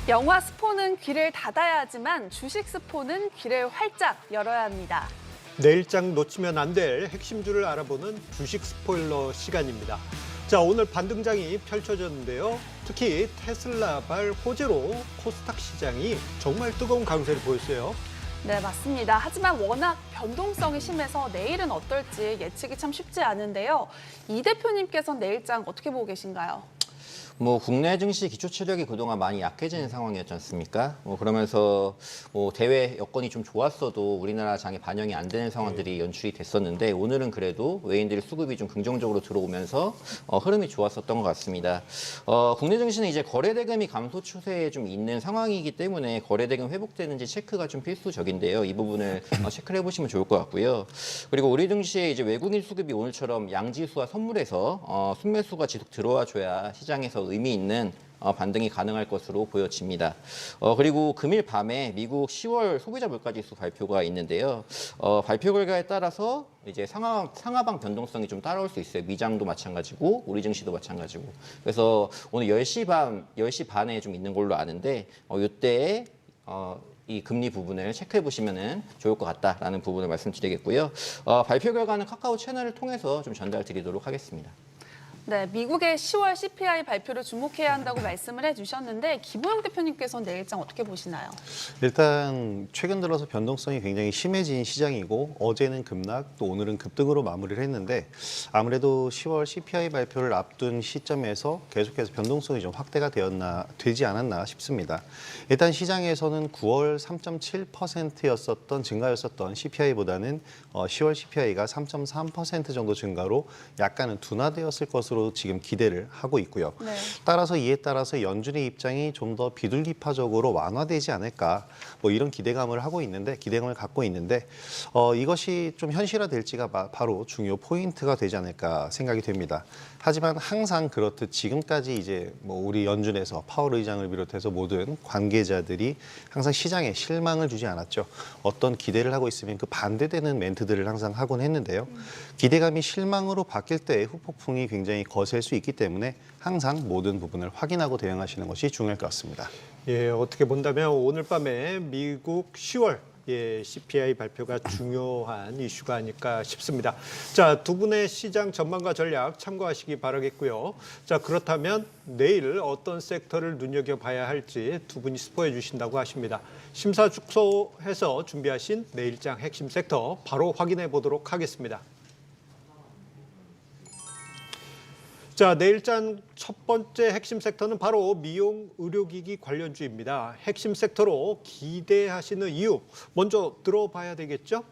영화 스포는 귀를 닫아야 하지만 주식 스포는 귀를 활짝 열어야 합니다. 내일장 놓치면 안 될 핵심주를 알아보는 주식 스포일러 시간입니다. 자, 오늘 반등장이 펼쳐졌는데요. 특히 테슬라발 호재로 코스닥 시장이 정말 뜨거운 강세를 보였어요. 네, 맞습니다. 하지만 워낙 변동성이 심해서 내일은 어떨지 예측이 참 쉽지 않은데요. 이 대표님께서는 내일장 어떻게 보고 계신가요? 국내 증시 기초 체력이 그동안 많이 약해지는 상황이었지 않습니까? 그러면서 대외 여건이 좀 좋았어도 우리나라 장에 반영이 안 되는 상황들이 연출이 됐었는데 오늘은 그래도 외인들의 수급이 좀 긍정적으로 들어오면서 흐름이 좋았었던 것 같습니다. 국내 증시는 이제 거래대금이 감소 추세에 좀 있는 상황이기 때문에 거래대금 회복되는지 체크가 좀 필수적인데요. 이 부분을 체크를 해보시면 좋을 것 같고요. 그리고 우리 증시에 이제 외국인 수급이 오늘처럼 양지수와 선물에서 순매수가 지속 들어와줘야 시장에서 의미 있는 반등이 가능할 것으로 보여집니다. 그리고 금일 밤에 미국 10월 소비자 물가지수 발표가 있는데요. 발표 결과에 따라서 이제 상하방 변동성이 좀 따라올 수 있어요. 미장도 마찬가지고 우리 증시도 마찬가지고. 그래서 오늘 10시 반에 좀 있는 걸로 아는데 이때에 이 금리 부분을 체크해 보시면 좋을 것 같다라는 부분을 말씀드리겠고요. 발표 결과는 카카오 채널을 통해서 좀 전달 드리도록 하겠습니다. 네, 미국의 10월 CPI 발표를 주목해야 한다고 말씀을 해주셨는데 김호영 대표님께서는 내일장 어떻게 보시나요? 일단 최근 들어서 변동성이 굉장히 심해진 시장이고 어제는 급락, 또 오늘은 급등으로 마무리를 했는데 아무래도 10월 CPI 발표를 앞둔 시점에서 계속해서 변동성이 좀 확대가 되지 않았나 싶습니다. 일단 시장에서는 9월 3.7%였었던 증가였었던 CPI보다는 10월 CPI가 3.3% 정도 증가로 약간은 둔화되었을 것으로 지금 기대를 하고 있고요. 네. 따라서 이에 따라서 연준의 입장이 좀 더 비둘기파적으로 완화되지 않을까 이런 기대감을 갖고 있는데 이것이 좀 현실화될지가 바로 중요 포인트가 되지 않을까 생각이 됩니다. 하지만 항상 그렇듯 지금까지 이제 우리 연준에서 파월 의장을 비롯해서 모든 관계자들이 항상 시장에 실망을 주지 않았죠. 어떤 기대를 하고 있으면 그 반대되는 멘트들을 항상 하곤 했는데요. 기대감이 실망으로 바뀔 때의 후폭풍이 굉장히 거셀 수 있기 때문에 항상 모든 부분을 확인하고 대응하시는 것이 중요할 것 같습니다. 예, 어떻게 본다면 오늘 밤에 미국 10월 CPI 발표가 중요한 이슈가 아닐까 싶습니다. 자, 두 분의 시장 전망과 전략 참고하시기 바라겠고요. 자, 그렇다면 내일 어떤 섹터를 눈여겨봐야 할지 두 분이 스포해 주신다고 하십니다. 심사숙고해서 준비하신 내일장 핵심 섹터 바로 확인해 보도록 하겠습니다. 자, 내일장 첫 번째 핵심 섹터는 바로 미용 의료기기 관련주입니다. 핵심 섹터로 기대하시는 이유 먼저 들어봐야 되겠죠?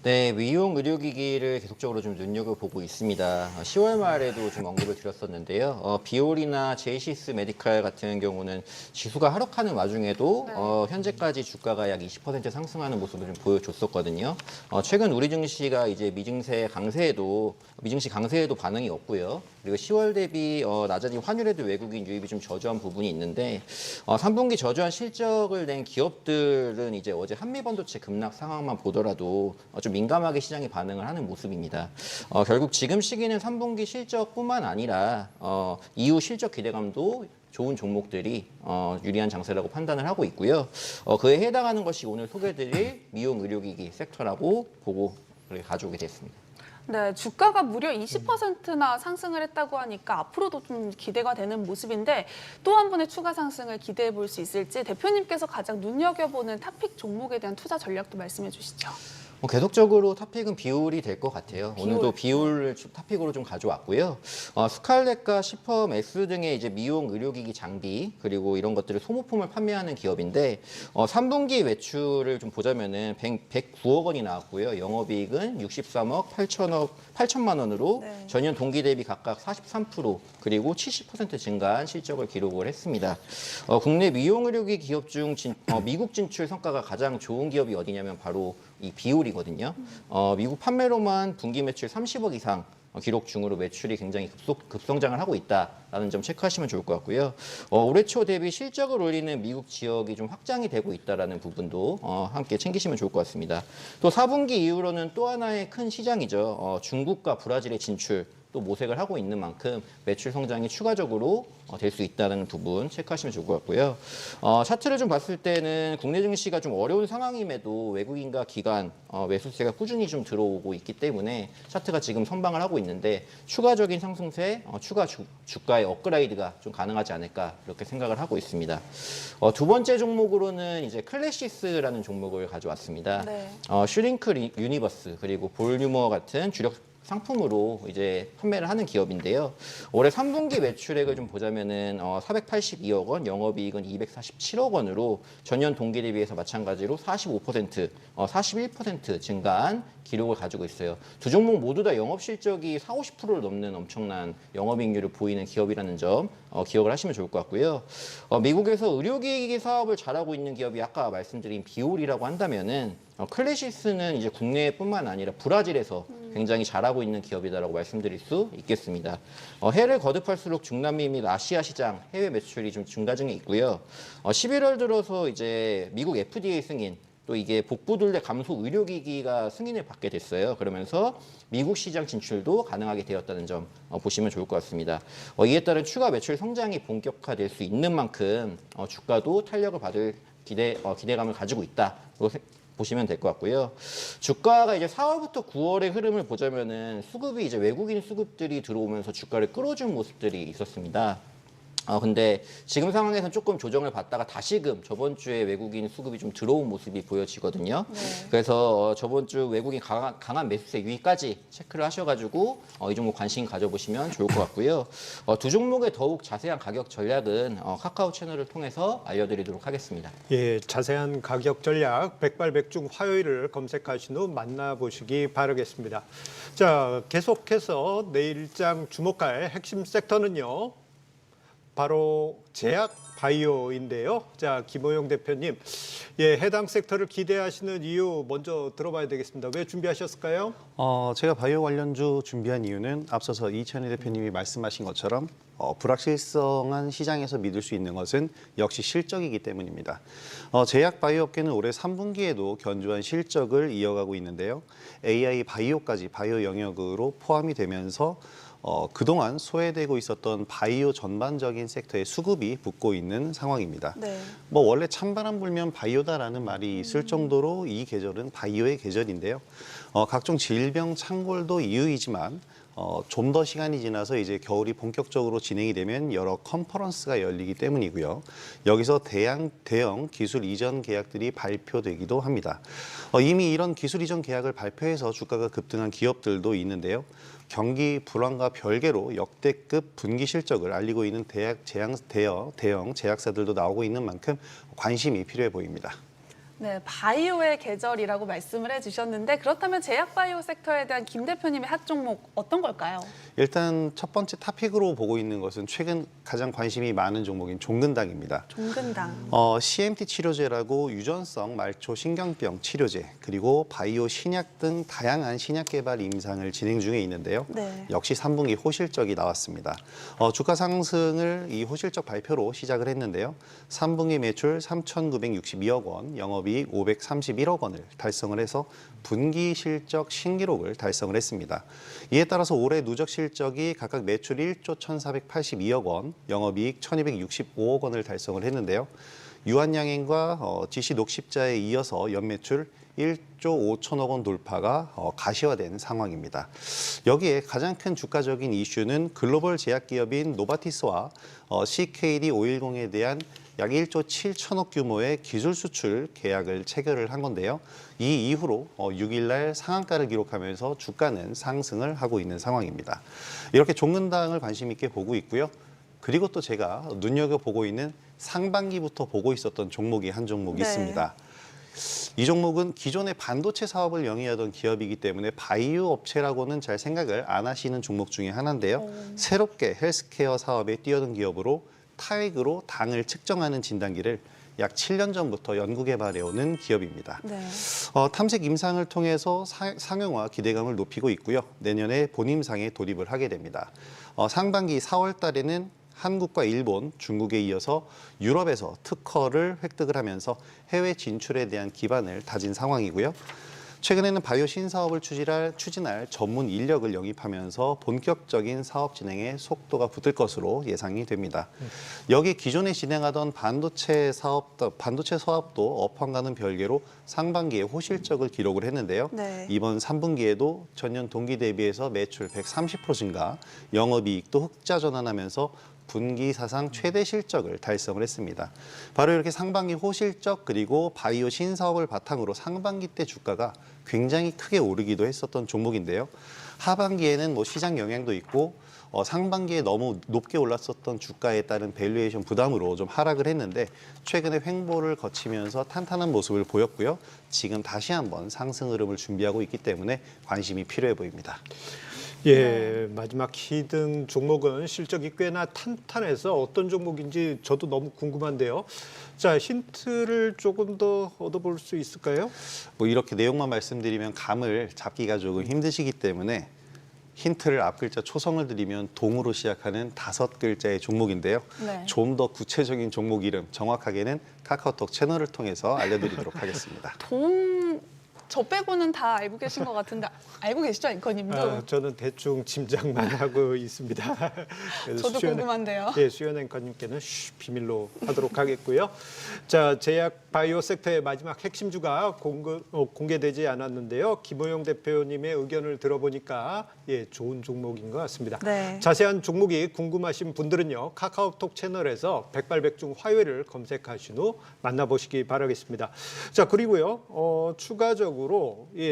네, 미용 의료기기를 계속적으로 좀 눈여겨보고 있습니다. 10월 말에도 좀 언급을 드렸었는데요. 비올이나 제이시스 메디칼 같은 경우는 지수가 하락하는 와중에도 현재까지 주가가 약 20% 상승하는 모습을 좀 보여줬었거든요. 최근 우리 증시가 이제 미증시 강세에도 반응이 없고요. 그리고 10월 대비 낮아진 환율에도 외국인 유입이 좀 저조한 부분이 있는데 3분기 저조한 실적을 낸 기업들은 이제 어제 한미반도체 급락 상황만 보더라도 좀 민감하게 시장이 반응을 하는 모습입니다. 결국 지금 시기는 3분기 실적뿐만 아니라 이후 실적 기대감도 좋은 종목들이 유리한 장세라고 판단을 하고 있고요. 그에 해당하는 것이 오늘 소개드릴 미용 의료기기 섹터라고 보고 가져오게 됐습니다. 네, 주가가 무려 20%나 상승을 했다고 하니까 앞으로도 좀 기대가 되는 모습인데 또 한 번의 추가 상승을 기대해 볼 수 있을지 대표님께서 가장 눈여겨보는 탑픽 종목에 대한 투자 전략도 말씀해 주시죠. 계속적으로 탑픽은 비올이 될 것 같아요. 오늘도 비올을 탑픽으로 좀 가져왔고요. 스칼렛과 시펌, S 등의 이제 미용 의료기기 장비 그리고 이런 것들을 소모품을 판매하는 기업인데 3분기 매출을 좀 보자면은 109억 원이 나왔고요. 영업이익은 63억 8천만 원으로 전년 동기 대비 각각 43% 그리고 70% 증가한 실적을 기록을 했습니다. 국내 미용 의료기기 기업 중 미국 진출 성과가 가장 좋은 기업이 어디냐면 바로 이 비올이거든요. 미국 판매로만 분기 매출 30억 이상 기록 중으로 매출이 굉장히 급성장을 하고 있다라는 점 체크하시면 좋을 것 같고요. 올해 초 대비 실적을 올리는 미국 지역이 좀 확장이 되고 있다라는 부분도 함께 챙기시면 좋을 것 같습니다. 또 4분기 이후로는 또 하나의 큰 시장이죠. 중국과 브라질의 진출. 또 모색을 하고 있는 만큼 매출 성장이 추가적으로 될 수 있다는 부분 체크하시면 좋을 것 같고요. 차트를 좀 봤을 때는 국내 증시가 좀 어려운 상황임에도 외국인과 기관 매수세가 꾸준히 좀 들어오고 있기 때문에 차트가 지금 선방을 하고 있는데 추가적인 상승세, 추가 주가의 업그레이드가 좀 가능하지 않을까 이렇게 생각을 하고 있습니다. 두 번째 종목으로는 이제 클래시스라는 종목을 가져왔습니다. 네. 슈링크 유니버스 그리고 볼유머 같은 주력 상품으로 이제 판매를 하는 기업인데요. 올해 3분기 매출액을 좀 보자면은 482억 원, 영업이익은 247억 원으로 전년 동기 대비해서 마찬가지로 45%, 41% 증가한 기록을 가지고 있어요. 두 종목 모두 다 영업 실적이 40~50%를 넘는 엄청난 영업이익률을 보이는 기업이라는 점 기억을 하시면 좋을 것 같고요. 미국에서 의료기기 사업을 잘하고 있는 기업이 아까 말씀드린 비올이라고 한다면은 클래시스는 이제 국내뿐만 아니라 브라질에서 굉장히 잘하고 있는 기업이다라고 말씀드릴 수 있겠습니다. 해를 거듭할수록 중남미 및 아시아 시장 해외 매출이 좀 증가 중에 있고요. 11월 들어서 이제 미국 FDA 승인 또 이게 복부둘레 감소 의료기기가 승인을 받게 됐어요. 그러면서 미국 시장 진출도 가능하게 되었다는 점 보시면 좋을 것 같습니다. 이에 따른 추가 매출 성장이 본격화될 수 있는 만큼 주가도 탄력을 받을 기대감을 가지고 있다. 보시면 될 것 같고요. 주가가 이제 4월부터 9월의 흐름을 보자면은 수급이 이제 외국인 수급들이 들어오면서 주가를 끌어준 모습들이 있었습니다. 근데 지금 상황에서는 조금 조정을 받다가 다시금 저번 주에 외국인 수급이 좀 들어온 모습이 보여지거든요. 네. 그래서 저번 주 외국인 강한 매수세 유의까지 체크를 하셔가지고 이 종목 관심 가져보시면 좋을 것 같고요. 두 종목의 더욱 자세한 가격 전략은 카카오 채널을 통해서 알려드리도록 하겠습니다. 예, 자세한 가격 전략 백발백중 화요일을 검색하신 후 만나보시기 바라겠습니다. 자, 계속해서 내일장 주목할 핵심 섹터는요. 바로 제약 바이오인데요. 자, 김호영 대표님, 예, 해당 섹터를 기대하시는 이유 먼저 들어봐야 되겠습니다. 왜 준비하셨을까요? 제가 바이오 관련주 준비한 이유는 앞서서 이천희 대표님이 말씀하신 것처럼 불확실성한 시장에서 믿을 수 있는 것은 역시 실적이기 때문입니다. 제약 바이오 업계는 올해 3분기에도 견조한 실적을 이어가고 있는데요. AI 바이오까지 바이오 영역으로 포함이 되면서 그동안 소외되고 있었던 바이오 전반적인 섹터의 수급이 붙고 있는 상황입니다. 네. 원래 찬바람 불면 바이오다라는 말이 있을 정도로 이 계절은 바이오의 계절인데요. 각종 질병 창궐도 이유이지만 좀 더 시간이 지나서 이제 겨울이 본격적으로 진행이 되면 여러 컨퍼런스가 열리기 때문이고요. 여기서 대형 기술 이전 계약들이 발표되기도 합니다. 이미 이런 기술 이전 계약을 발표해서 주가가 급등한 기업들도 있는데요. 경기 불황과 별개로 역대급 분기 실적을 알리고 있는 대형 제약사들도 나오고 있는 만큼 관심이 필요해 보입니다. 네, 바이오의 계절이라고 말씀을 해주셨는데 그렇다면 제약 바이오 섹터에 대한 김 대표님의 핫 종목 어떤 걸까요? 일단 첫 번째 토픽으로 보고 있는 것은 최근 가장 관심이 많은 종목인 종근당입니다. 종근당. CMT 치료제라고 유전성 말초 신경병 치료제 그리고 바이오 신약 등 다양한 신약 개발 임상을 진행 중에 있는데요. 네. 역시 3분기 호실적이 나왔습니다. 주가 상승을 이 호실적 발표로 시작을 했는데요. 3분기 매출 3,962억 원, 영업이익 531억 원을 달성을 해서 분기 실적 신기록을 달성을 했습니다. 이에 따라서 올해 누적 실적이 각각 매출 1조 1,482억 원, 영업이익 1,265억 원을 달성을 했는데요. 유한양행과 GC 녹십자에 이어서 연매출 1조 5천억 원 돌파가 가시화된 상황입니다. 여기에 가장 큰 주가적인 이슈는 글로벌 제약기업인 노바티스와 CKD 510에 대한 약 1조 7천억 규모의 기술 수출 계약을 체결을 한 건데요. 이 이후로 6일 날 상한가를 기록하면서 주가는 상승을 하고 있는 상황입니다. 이렇게 종근당을 관심 있게 보고 있고요. 그리고 또 제가 눈여겨보고 있는 상반기부터 보고 있었던 종목이 한 종목이 네. 있습니다. 이 종목은 기존의 반도체 사업을 영위하던 기업이기 때문에 바이오 업체라고는 잘 생각을 안 하시는 종목 중에 하나인데요. 새롭게 헬스케어 사업에 뛰어든 기업으로 타액으로 당을 측정하는 진단기를 약 7년 전부터 연구 개발해오는 기업입니다. 네. 탐색 임상을 통해서 상용화 기대감을 높이고 있고요. 내년에 본임상에 돌입을 하게 됩니다. 상반기 4월 달에는 한국과 일본, 중국에 이어서 유럽에서 특허를 획득을 하면서 해외 진출에 대한 기반을 다진 상황이고요. 최근에는 바이오 신사업을 추진할 전문 인력을 영입하면서 본격적인 사업 진행에 속도가 붙을 것으로 예상이 됩니다. 여기 기존에 진행하던 반도체 사업도 업황과는 별개로 상반기에 호실적을 기록을 했는데요. 네. 이번 3분기에도 전년 동기 대비해서 매출 130% 증가, 영업이익도 흑자 전환하면서 분기 사상 최대 실적을 달성을 했습니다. 바로 이렇게 상반기 호실적 그리고 바이오 신사업을 바탕으로 상반기 때 주가가 굉장히 크게 오르기도 했었던 종목인데요. 하반기에는 시장 영향도 있고 상반기에 너무 높게 올랐었던 주가에 따른 밸류에이션 부담으로 좀 하락을 했는데 최근에 횡보를 거치면서 탄탄한 모습을 보였고요. 지금 다시 한번 상승 흐름을 준비하고 있기 때문에 관심이 필요해 보입니다. 예, 마지막 히든 종목은 실적이 꽤나 탄탄해서 어떤 종목인지 저도 너무 궁금한데요. 자, 힌트를 조금 더 얻어볼 수 있을까요? 이렇게 내용만 말씀드리면 감을 잡기가 조금 힘드시기 때문에 힌트를 앞글자 초성을 드리면 동으로 시작하는 5글자의 종목인데요. 네. 좀 더 구체적인 종목 이름, 정확하게는 카카오톡 채널을 통해서 알려드리도록 하겠습니다. 저 빼고는 다 알고 계신 것 같은데 알고 계시죠, 앵커님도? 저는 대충 짐작만 하고 있습니다. 그래서 저도 궁금한데요. 예, 수연 앵커님께는 비밀로 하도록 하겠고요. 자, 제약 바이오 섹터의 마지막 핵심주가 공개되지 않았는데요. 김호영 대표님의 의견을 들어보니까 좋은 종목인 것 같습니다. 네. 자세한 종목이 궁금하신 분들은요. 카카오톡 채널에서 백발백중 화요일을 검색하신 후 만나보시기 바라겠습니다. 자, 그리고요. 추가적으로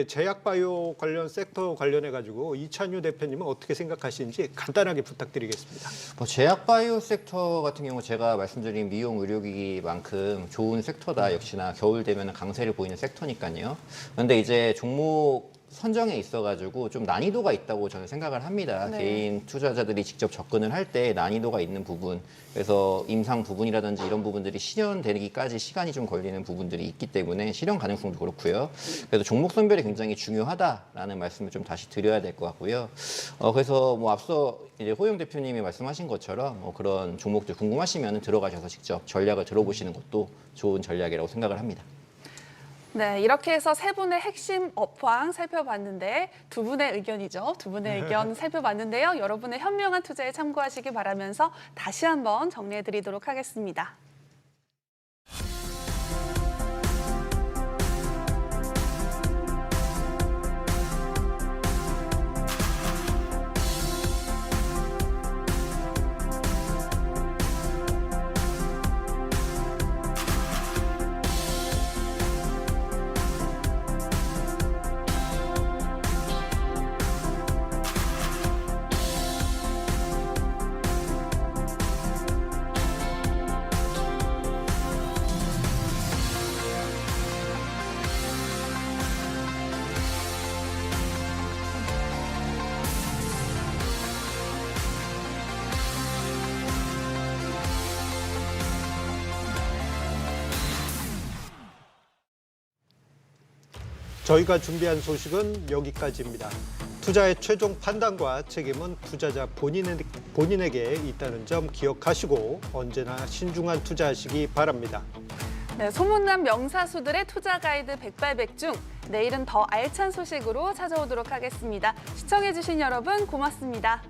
제약 바이오 관련 섹터 관련해 가지고 이찬유 대표님은 어떻게 생각하시는지 간단하게 부탁드리겠습니다. 제약 바이오 섹터 같은 경우 제가 말씀드린 미용 의료기기만큼 좋은 섹터다. 역시나 겨울 되면 강세를 보이는 섹터니까요. 그런데 이제 종목 선정에 있어가지고 좀 난이도가 있다고 저는 생각을 합니다. 네. 개인 투자자들이 직접 접근을 할 때 난이도가 있는 부분, 그래서 임상 부분이라든지 이런 부분들이 실현되기까지 시간이 좀 걸리는 부분들이 있기 때문에 실현 가능성도 그렇고요. 그래서 종목 선별이 굉장히 중요하다라는 말씀을 좀 다시 드려야 될 것 같고요. 그래서 앞서 이제 호영 대표님이 말씀하신 것처럼 그런 종목들 궁금하시면 들어가셔서 직접 전략을 들어보시는 것도 좋은 전략이라고 생각을 합니다. 네, 이렇게 해서 세 분의 핵심 업황 살펴봤는데 두 분의 의견이죠. 두 분의 의견 살펴봤는데요. 여러분의 현명한 투자에 참고하시기 바라면서 다시 한번 정리해드리도록 하겠습니다. 저희가 준비한 소식은 여기까지입니다. 투자의 최종 판단과 책임은 투자자 본인에게 있다는 점 기억하시고 언제나 신중한 투자하시기 바랍니다. 네, 소문난 명사수들의 투자 가이드 백발백중. 내일은 더 알찬 소식으로 찾아오도록 하겠습니다. 시청해주신 여러분 고맙습니다.